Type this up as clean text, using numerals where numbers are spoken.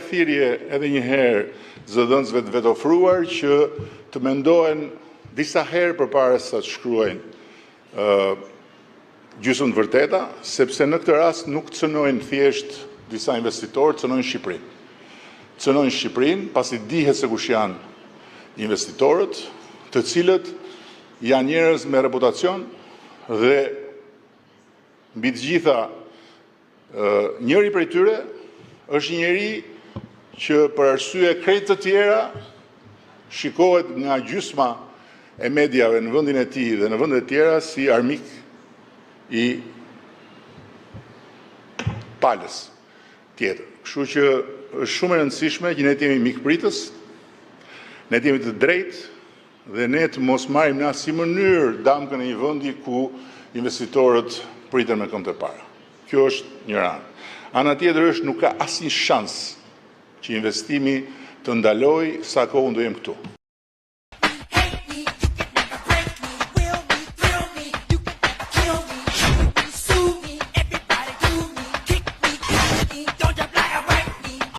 thirrje edhe një herë zëdhënësve të vetofruar që të mendohen disa herë përpara se të shkruajnë gjysmë të vërteta, sepse në këtë rast nuk cënojnë thjesht disa investitorë, cënojnë Shqipërinë. Cënojnë Shqipërinë pasi dihet se kush janë investitorët, të cilët janë njerëz me reputacion dhe mbi të gjitha njëri prej tyre është njeri që për arsye krejt të tjera shikohet nga gjysma e mediave në vendin e tij dhe në vende të tjera si armik i palës tjetër. Kështu që është shumë e rëndësishme që ne të jemi mikpritës, ne të jemi të drejtë dhe ne të mos marrim në asnjë mënyrë damkën e një vendi ku investitorët priten me këmbë të para. Kjo është një anë. Ana tjetër është nuk ka asnjë shans që investimi të ndalojë sa kohë do jem këtu.